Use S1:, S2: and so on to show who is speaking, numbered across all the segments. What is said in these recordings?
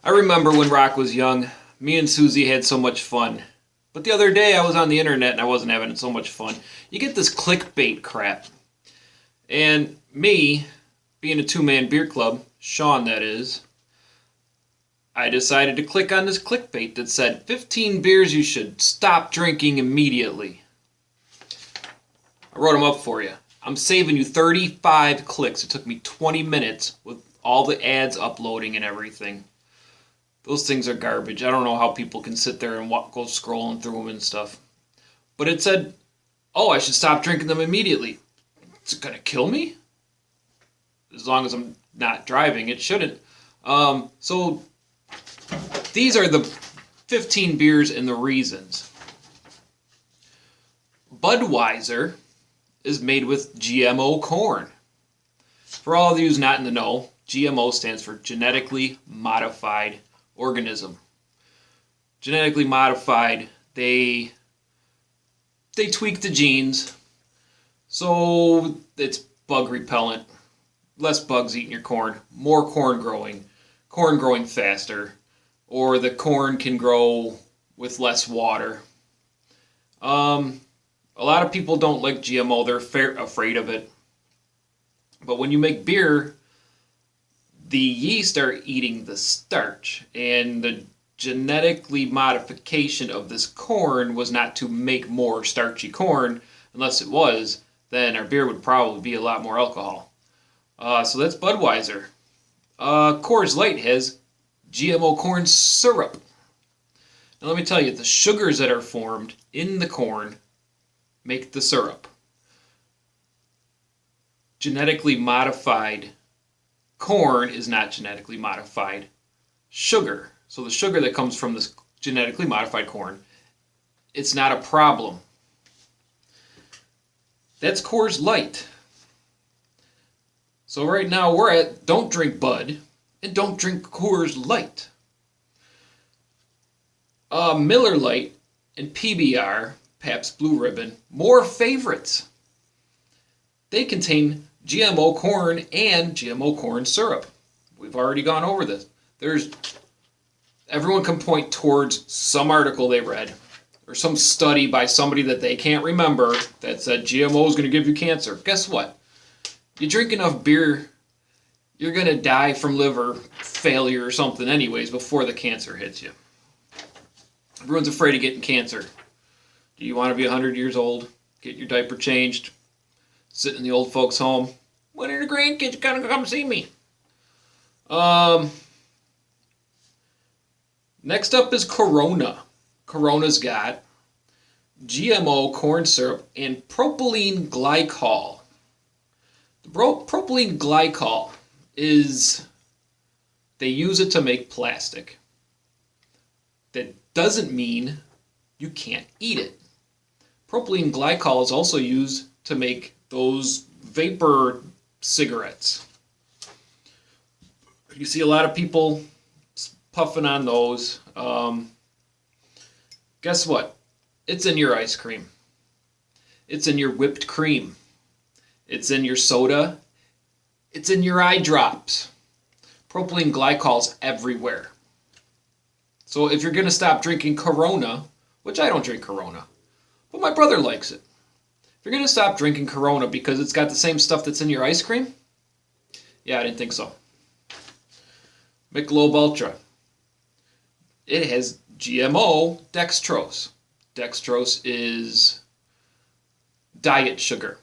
S1: I remember when Rock was young, me and Susie had so much fun. But the other day I was on the internet and I wasn't having so much fun. You get this clickbait crap. And me, being a two-man beer club, Sean that is, I decided to click on this clickbait that said 15 beers you should stop drinking immediately. I wrote them up for you. I'm saving you 35 clicks. It took me 20 minutes with all the ads uploading and everything. Those things are garbage. I don't know how people can sit there and go scrolling through them and stuff. But it said, oh, I should stop drinking them immediately. Is it going to kill me? As long as I'm not driving, it shouldn't. So these are the 15 beers and the reasons. Budweiser is made with GMO corn. For all of you who's not in the know, GMO stands for genetically modified organism. Genetically modified, they tweak the genes so it's bug repellent, less bugs eating your corn, more corn growing faster, or the corn can grow with less water. A lot of people don't like GMO, they're afraid of it. But when you make beer, the yeast are eating the starch, and the genetically modification of this corn was not to make more starchy corn. Unless it was, then our beer would probably be a lot more alcohol. So that's Budweiser. Coors Light has GMO corn syrup. Now let me tell you, the sugars that are formed in the corn make the syrup. Genetically modified corn is not genetically modified sugar. So the sugar that comes from this genetically modified corn, it's not a problem. That's Coors Light. So right now we're at don't drink Bud and don't drink Coors Light. Miller Lite and PBR, Pabst Blue Ribbon, more favorites. They contain GMO corn and GMO corn syrup. We've already gone over this. Everyone can point towards some article they read or some study by somebody that they can't remember that said GMO is going to give you cancer. Guess what? You drink enough beer, you're going to die from liver failure or something anyways before the cancer hits you. Everyone's afraid of getting cancer. Do you want to be 100 years old, get your diaper changed, sit in the old folks' home? When are the grandkids going to come see me? Next up is Corona. Corona's got GMO corn syrup and propylene glycol. The propylene glycol they use it to make plastic. That doesn't mean you can't eat it. Propylene glycol is also used to make those vapor cigarettes. You see a lot of people puffing on those. Guess what? It's in your ice cream. It's in your whipped cream. It's in your soda. It's in your eye drops. Propylene glycol's everywhere. So if you're going to stop drinking Corona, which I don't drink Corona, but my brother likes it. If you're going to stop drinking Corona because it's got the same stuff that's in your ice cream, yeah, I didn't think so. Michelob Ultra. It has GMO dextrose. Dextrose is diet sugar.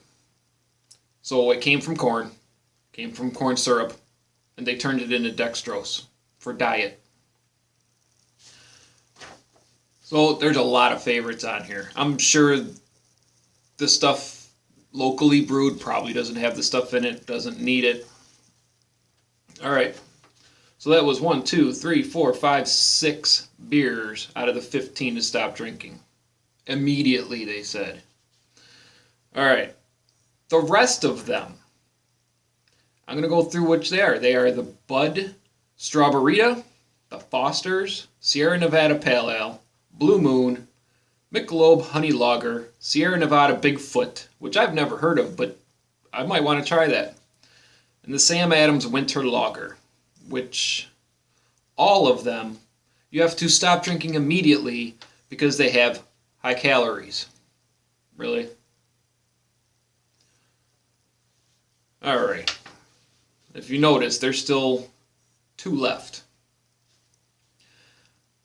S1: So it came from corn syrup, and they turned it into dextrose for diet. So there's a lot of favorites on here. I'm sure the stuff locally brewed probably doesn't have the stuff in it, doesn't need it. All right. So that was 1, 2, 3, 4, 5, 6 beers out of the 15 to stop drinking. Immediately, they said. All right. The rest of them, I'm going to go through which they are. They are the Bud Strawberita, the Foster's, Sierra Nevada Pale Ale, Blue Moon, Michelob Honey Lager, Sierra Nevada Bigfoot, which I've never heard of, but I might want to try that, and the Sam Adams Winter Lager, which all of them, you have to stop drinking immediately because they have high calories. Really? Alright. If you notice, there's still 2 left.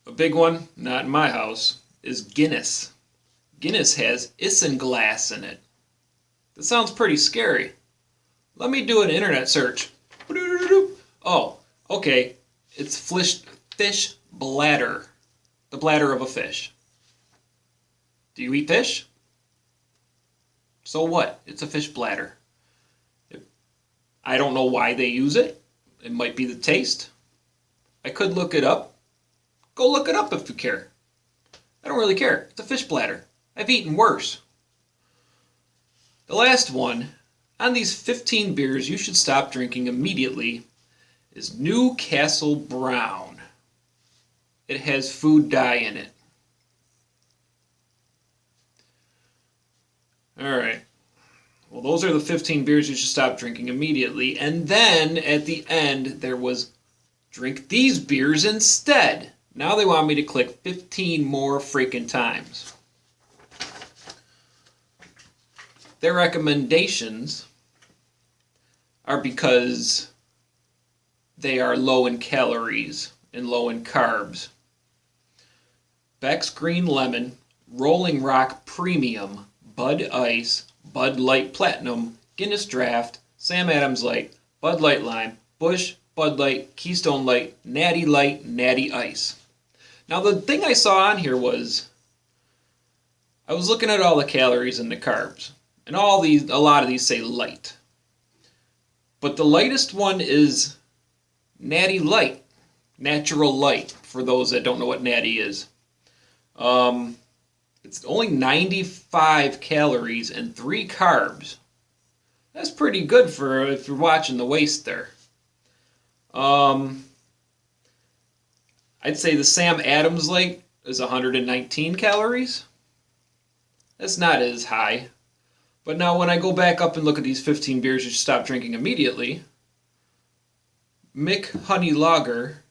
S1: A big one, not in my house, is Guinness. Guinness has isinglass in it. That sounds pretty scary. Let me do an internet search. Oh, okay. It's fish bladder. The bladder of a fish. Do you eat fish? So what? It's a fish bladder. I don't know why they use it. It might be the taste. I could look it up. Go look it up if you care. I don't really care. It's a fish bladder. I've eaten worse. The last one, on these 15 beers you should stop drinking immediately, is Newcastle Brown. It has food dye in it. Alright. Well, those are the 15 beers you should stop drinking immediately. And then, at the end, there was drink these beers instead. Now they want me to click 15 more freaking times. Their recommendations are because they are low in calories and low in carbs. Beck's Green Lemon, Rolling Rock Premium, Bud Ice, Bud Light Platinum, Guinness Draft, Sam Adams Light, Bud Light Lime, Busch, Bud Light, Keystone Light, Natty Light, Natty Ice. Now the thing I saw on here was, I was looking at all the calories and the carbs, and a lot of these say light. But the lightest one is Natty Light, Natural Light, for those that don't know what Natty is. It's only 95 calories and 3 carbs. That's pretty good for if you're watching the waist there. I'd say the Sam Adams Light is 119 calories. That's not as high. But now when I go back up and look at these 15 beers you should stop drinking immediately, Mick Honey Lager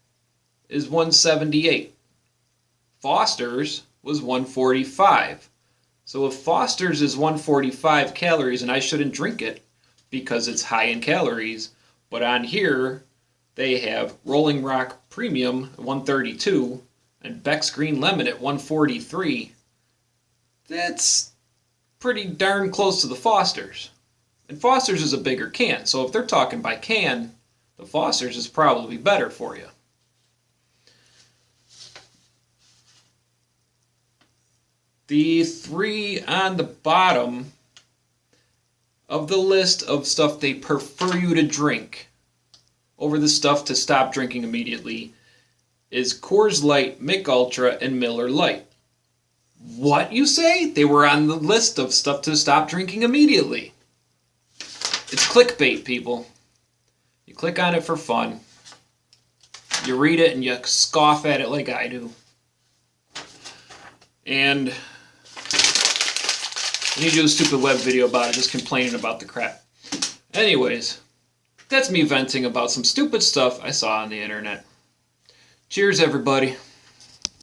S1: is 178. Foster's was 145. So if Foster's is 145 calories and I shouldn't drink it because it's high in calories, but on here they have Rolling Rock Premium at 132 and Beck's Green Lemon at 143. That's pretty darn close to the Foster's. And Foster's is a bigger can, so if they're talking by can, the Foster's is probably better for you. The 3 on the bottom of the list of stuff they prefer you to drink over the stuff to stop drinking immediately is Coors Light, Mick Ultra, and Miller Lite. What, you say? They were on the list of stuff to stop drinking immediately. It's clickbait, people. You click on it for fun. You read it and you scoff at it like I do. And I need to do a stupid web video about it, just complaining about the crap. Anyways, that's me venting about some stupid stuff I saw on the internet. Cheers, everybody.